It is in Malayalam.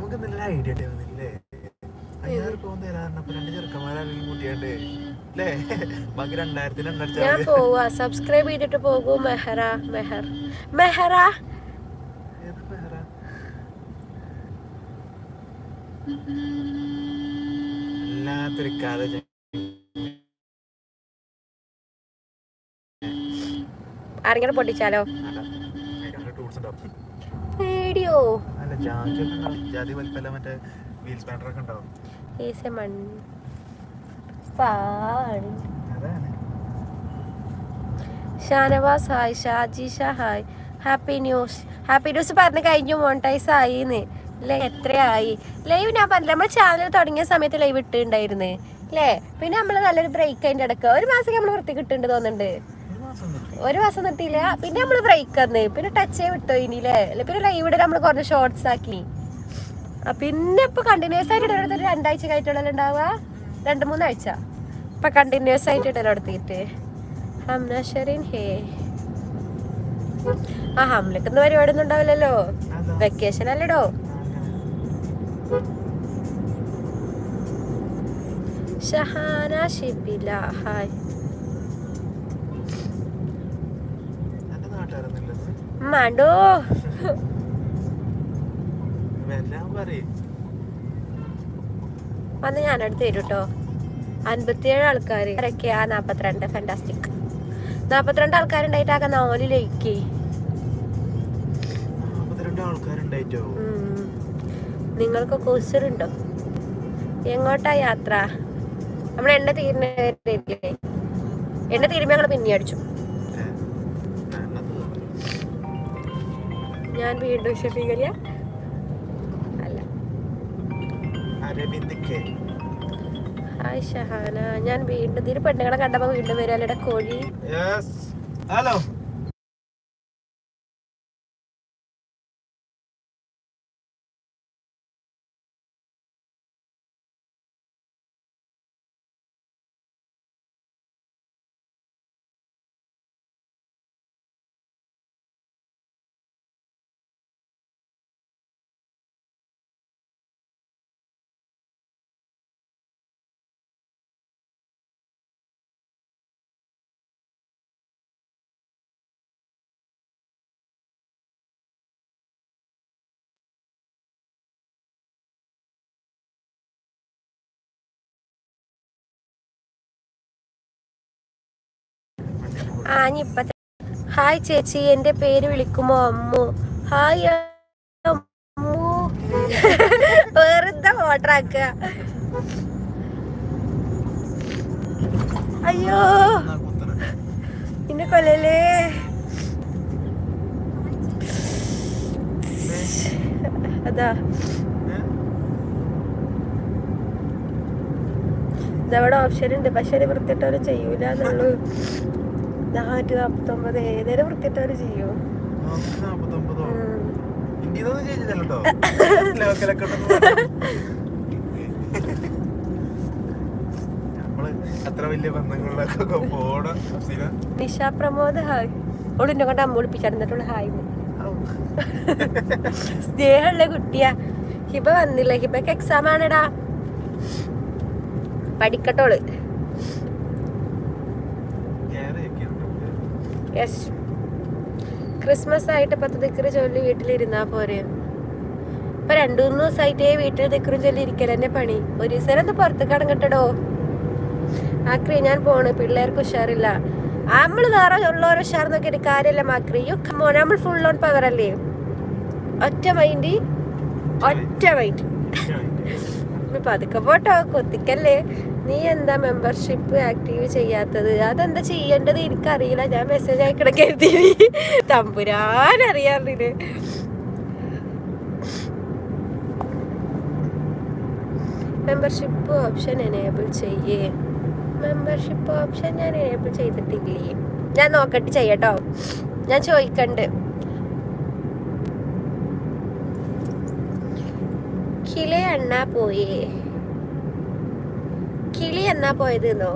നമുക്ക് നല്ല ഐഡിയ ഉണ്ടായിരുന്നില്ലേ? 5000 രൂപ തരാറുണ്ട്. അപ്പൊ 2 ചെറുക്കന്മാരെല്ലാം കൂട്ടിയാണ്ട് അല്ലേ? ബാക്കി 2000 ഞാൻ പോവാ. സബ്സ്ക്രൈബ് ചെയ്തിട്ട് പോകൂ. മെഹറ എല്ലാത്തൊരു കഥ. ആരെങ്കിലും പൊട്ടിച്ചാലോ? വീഡിയോ ജാതി വലിപ്പല്ല മറ്റേ വീൽ സ്പാനർ ഒക്കെ ഉണ്ടാവും. Shanavas hi, Shajisha hi, happy news പറഞ്ഞ് കഴിഞ്ഞു. മോണിറ്റൈസ് ആയിന്ന് അല്ലേ? എത്രയായി ലൈവ്? ഞാൻ പറഞ്ഞില്ല, നമ്മൾ ചാനൽ തുടങ്ങിയ സമയത്ത് ലൈവ് ഇട്ടുണ്ടായിരുന്നു അല്ലേ? പിന്നെ നമ്മള് നല്ലൊരു ബ്രേക്ക് അതിൻ്റെ ഇടയ്ക്ക് 1 മാസം നമ്മൾ വൃത്തി കിട്ടുന്നുണ്ട് തോന്നുന്നുണ്ട്. 1 മാസം നിർത്തിയില്ല. പിന്നെ നമ്മള് ബ്രേക്ക് തന്ന്, പിന്നെ ടച്ചേ വിട്ടോ ഇനിയില്ലേ? പിന്നെ ലൈവ് ഇടൽ നമ്മൾ കുറഞ്ഞ ഷോർട്സ് ആക്കി. പിന്നെ ഇപ്പൊ കണ്ടിന്യൂസ് ആയിട്ട് ഇടലെടുത്ത് 2 ആഴ്ച കഴിഞ്ഞിട്ടുള്ള ഉണ്ടാവുക, 2-3 ആഴ്ച ഇപ്പൊ കണ്ടിന്യൂസ് ആയിട്ട് ഇടലെടുത്തിട്ട്. ഹംന ഷെറിൻ ഹേ ആ ഹംലക്കൊന്നും പരിപാടി ഒന്നും ഉണ്ടാവില്ലല്ലോ, വെക്കേഷൻ അല്ലടോ. ഷഹാന ഷിബില ഹായ്. മാണ്ടോ വന്ന് ഞാനടുത്ത് തരും കേട്ടോ. 57 ആൾക്കാർ ആരൊക്കെയാ? 42. ഫാന്റാസ്റ്റിക്. 42 ആൾക്കാരുണ്ടായിട്ടാക്കാം 4 ലൈക്ക്. നിങ്ങൾക്കൊക്കെ ഉസറുണ്ടോ? എങ്ങോട്ടാ യാത്ര? നമ്മൾ എണ്ണ തീരുന്നേ, എണ്ണ തീരുമ്പോ ഞങ്ങൾ പിന്നെ അടിച്ചു. ഞാൻ വീണ്ടും ഷഫീഖലിയ അല്ല. ഹായ് ഷഹാന. ഞാൻ വീണ്ടും ഇതിന് പെണ്ണുങ്ങളെ കണ്ടപ്പോ വീണ്ടും വരാലയുടെ കോഴി. ഹലോ ഹായ് ചേച്ചി, എന്റെ പേര് വിളിക്കുമോ? അമ്മു ഹായ്. അമ്മു വെറുതെ ഓർഡറാക്ക. അയ്യോ ഇന്നെ കൊല്ലല്ലേ. അതാ ഇതവിടെ ഓപ്ഷൻ ഉണ്ട്, പക്ഷെ അത് വൃത്തിയിട്ടവരും ചെയ്യൂല എന്നുള്ളൂ. 449 ഏതൊരു വൃത്തിയിട്ടവര് ചെയ്യൂ. നിഷ പ്രമോദ് ഹായ്. ഓളിനെ കൊണ്ട് അമ്മ വിളിപ്പിച്ചിരുന്നിട്ടുള്ള ഹായ്. സ്നേഹമുള്ള കുട്ടിയാ. ഹിബ വന്നില്ല, ഹിബക്ക് എക്സാം ആണെടാ, പഠിക്കട്ടോള്. യെസ്, ക്രിസ്മസ് ആയിട്ട് 10 ദിക്റ് ചൊല്ലി വീട്ടിലിരുന്നാ പോരെ? ഇപ്പൊ 2-3 ദിവസമായിട്ടേ വീട്ടിൽ ദിക്റും ചൊല്ലി ഇരിക്കലെന്നെ പണി. ഒരു ദിവസം ഒന്ന് പുറത്തേക്ക് ഇറങ്ങട്ടടോ. ആക്രി ഞാൻ പോണ്, പിള്ളേർക്ക് ഉഷാറില്ല. നമ്മള് വേറെ ഉള്ളവരെ ഉഷാർ നോക്കിയിട്ട് കാര്യമല്ല മാക്രി. നമ്മൾ ഫുൾ ഓൺ പവർ അല്ലേ? ഒറ്റ മൈൻഡ്. പതുക്കെ പോട്ടോ, കൊത്തിക്കല്ലേ. നീ എന്താ മെമ്പർഷിപ്പ് ആക്റ്റീവ് ചെയ്യാത്തത്? അതെന്താ ചെയ്യേണ്ടത് എനിക്കറിയില്ല. ഞാൻ മെസ്സേജ് അയക്കണ കരുതി. തമ്പുരാൻ അറിയാറില്ലേ. മെമ്പർഷിപ്പ് ഓപ്ഷൻ എനേബിൾ ചെയ്യേ. മെമ്പർഷിപ്പ് ഓപ്ഷൻ ഞാൻ എനേബിൾ ചെയ്തിട്ടില്ലേ? ഞാൻ നോക്കട്ടെ, ചെയ്യട്ടോ. ഞാൻ ചോദിക്കണ്ട്. കിളി എന്നാ പോയേ? കിളി എന്നാ പോയതെന്നോ?